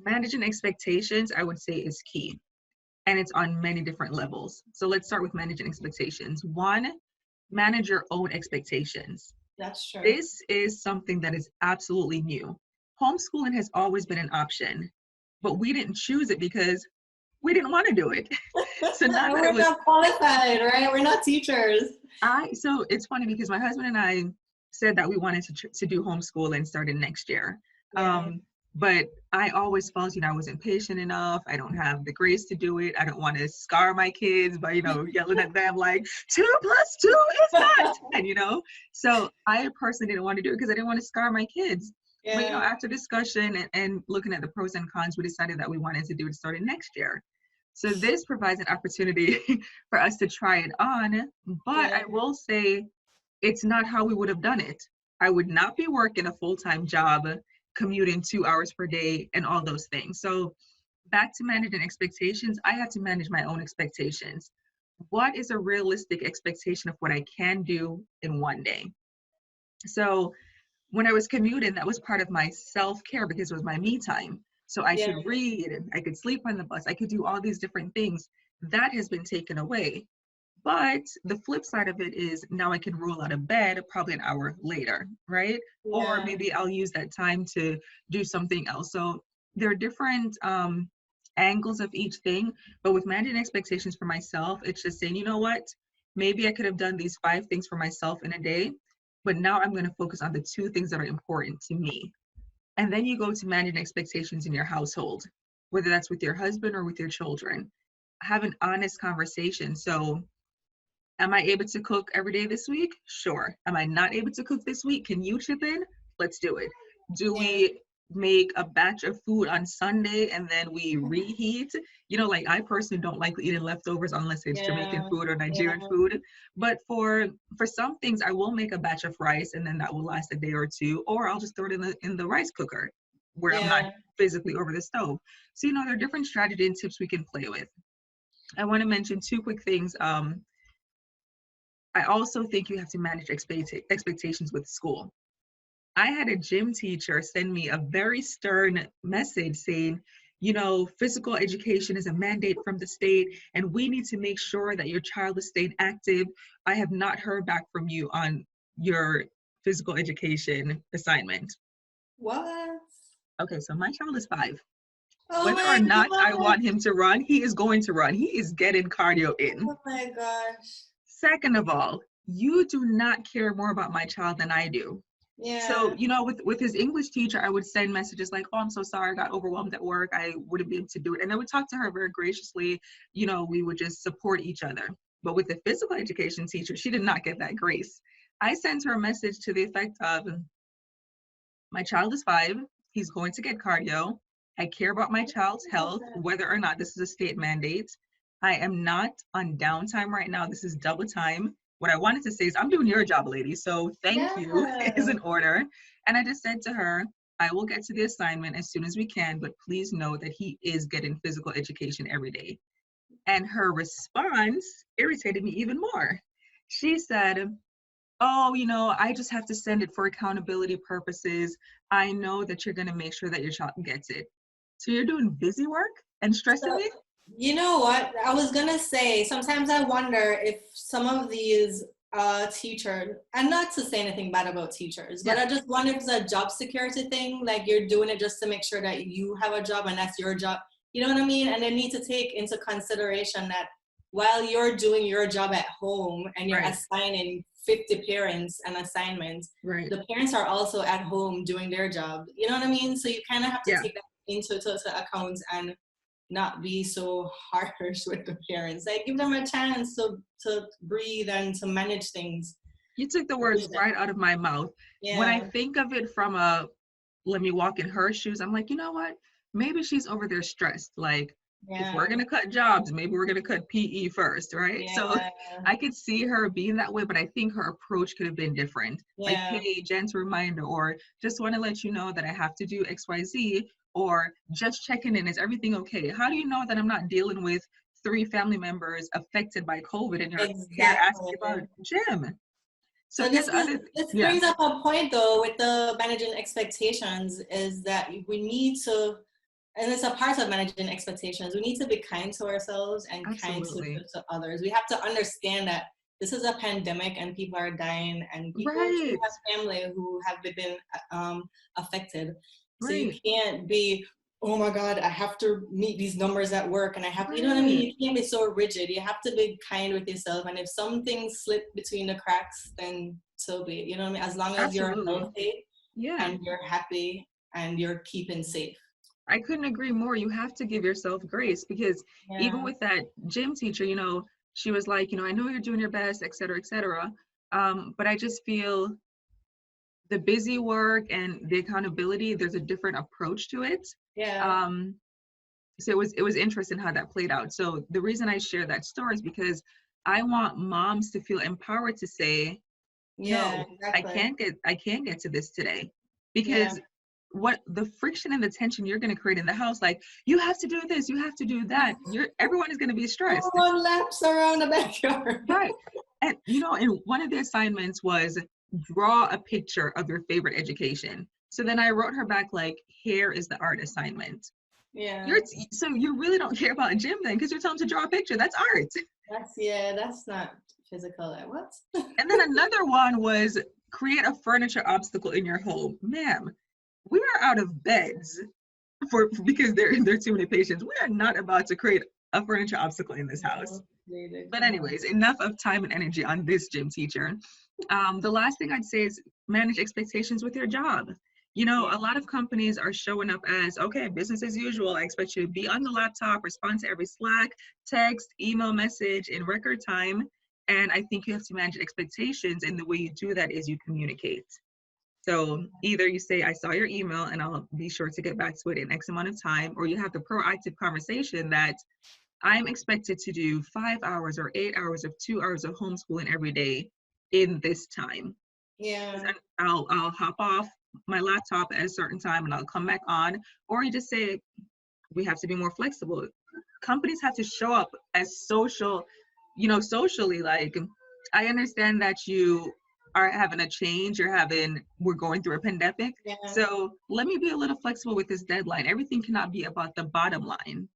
Managing expectations, I would say, is key. And it's on many different levels. So let's start with managing expectations. One, manage your own expectations. That's true. This is something that is absolutely new. Homeschooling has always been an option, but we didn't choose it because we didn't want to do it. So now we're not qualified, right? We're not teachers. So it's funny because my husband and I said that we wanted to do homeschooling starting next year. Yeah. But I always felt, I wasn't patient enough. I don't have the grace to do it. I don't want to scar my kids by, yelling at them like 2 + 2 is not. And, so I personally didn't want to do it because I didn't want to scar my kids. Yeah. But, after discussion and looking at the pros and cons, we decided that we wanted to do it starting next year. So this provides an opportunity for us to try it on. But Yeah. I will say it's not how we would have done it. I would not be working a full-time job, commuting 2 hours per day and all those things. So back to managing expectations, I had to manage my own expectations. What is a realistic expectation of what I can do in one day? So when I was commuting, that was part of my self-care because it was my me time. So I could read, I could sleep on the bus, I could do all these different things. That has been taken away. But the flip side of it is now I can roll out of bed probably an hour later, right? Yeah. Or maybe I'll use that time to do something else. So there are different angles of each thing. But with managing expectations for myself, it's just saying, you know what? Maybe I could have done these 5 things for myself in a day, but now I'm going to focus on the 2 things that are important to me. And then you go to managing expectations in your household, whether that's with your husband or with your children. Have an honest conversation. So am I able to cook every day this week? Sure. Am I not able to cook this week? Can you chip in? Let's do it. Do we make a batch of food on Sunday and then we reheat? Like I personally don't like eating leftovers unless it's Jamaican food or Nigerian food. But for some things, I will make a batch of rice and then that will last a day or 2, or I'll just throw it in the rice cooker where I'm not physically over the stove. So, there are different strategy and tips we can play with. I want to mention 2 quick things. I also think you have to manage expectations with school. I had a gym teacher send me a very stern message saying, physical education is a mandate from the state, and we need to make sure that your child is staying active. I have not heard back from you on your physical education assignment. What? Okay, so my child is 5. Oh Whether or not I want him to run, he is going to run. He is getting cardio in. Oh my gosh. Second of all, you do not care more about my child than I do. Yeah. So, with his English teacher, I would send messages like, oh, I'm so sorry, I got overwhelmed at work. I wouldn't be able to do it. And I would talk to her very graciously. We would just support each other. But with the physical education teacher, she did not get that grace. I sent her a message to the effect of, my child is 5. He's going to get cardio. I care about my child's health, whether or not this is a state mandate. I am not on downtime right now. This is double time. What I wanted to say is I'm doing your job, lady. So thank you is an order. And I just said to her, I will get to the assignment as soon as we can, but please know that he is getting physical education every day. And her response irritated me even more. She said, oh, I just have to send it for accountability purposes. I know that you're going to make sure that your child gets it. So you're doing busy work and stressing me? You know what? I was going to say, sometimes I wonder if some of these teachers, and not to say anything bad about teachers, but I just wonder if it's a job security thing, like you're doing it just to make sure that you have a job and that's your job. You know what I mean? And they need to take into consideration that while you're doing your job at home and you're assigning 50 parents an assignment, the parents are also at home doing their job. You know what I mean? So you kind of have to take that into account and not be so harsh with the parents. Like give them a chance to breathe and to manage things. You took the words right out of my mouth. When I think of it from let me walk in her shoes, I'm like, you know what? Maybe she's over there stressed. Like if we're Yeah. going to cut jobs, maybe we're going to cut PE first, right? So Yeah. I could see her being that way, but I think her approach could have been different. Like, Yeah. hey, gentle reminder, or just want to let you know that I have to do XYZ, or just checking in, is everything okay? How do you know that I'm not dealing with 3 family members affected by COVID and you're here asking about Exactly. gym? So So here's other, this yeah, brings up a point though with the managing expectations is that we need to, and it's a part of managing expectations. We need to be kind to ourselves and kind absolutely. to others. We have to understand that this is a pandemic and people are dying and people do Right, have family who have been affected. So you right, can't be, oh my God, I have to meet these numbers at work and I have, you know what I mean? right. You can't be so rigid. You have to be kind with yourself. And if some things slip between the cracks, then so be it. You know what I mean? As long as you're Absolutely. healthy Yeah. and you're happy and you're keeping safe. I couldn't agree more. You have to give yourself grace, because even Yeah. with that gym teacher, she was like, I know you're doing your best, et cetera, et cetera. But I just feel the busy work and the accountability, there's a different approach to it. Yeah. Um, so it was interesting how that played out. So the reason I share that story is because I want moms to feel empowered to say, Yeah, no, exactly. I can't get to this today, Yeah. because what the friction and the tension you're going to create in the house, like, you have to do this, you have to do that, everyone is going to be stressed. Everyone laps around the backyard. Right. And and one of the assignments was draw a picture of your favorite education. So then I wrote her back like, here is the art assignment. Yeah. So you really don't care about gym then, because you're telling them to draw a picture. That's art. That's not physical. Like, what? And then another one was create a furniture obstacle in your home. Ma'am, we are out of beds because there are too many patients. We are not about to create a furniture obstacle in this house. No, really, But come on. anyways, enough of time and energy on this gym teacher. The last thing I'd say is manage expectations with your job. Yeah. A lot of companies are showing up as, okay, business as usual. I expect you to be on the laptop, respond to every Slack, text, email message in record time. And I think you have to manage expectations. And the way you do that is you communicate. So either you say, I saw your email and I'll be sure to get back to it in X amount of time, or you have the proactive conversation that I'm expected to do 5 hours or 8 hours of 2 hours of homeschooling every day in this time. Yeah. I'll hop off my laptop at a certain time and I'll come back on. Or you just say, we have to be more flexible. Companies have to show up as socially. Like, I understand that you are having a change, we're going through a pandemic. Yeah. So let me be a little flexible with this deadline. Everything cannot be about the bottom line.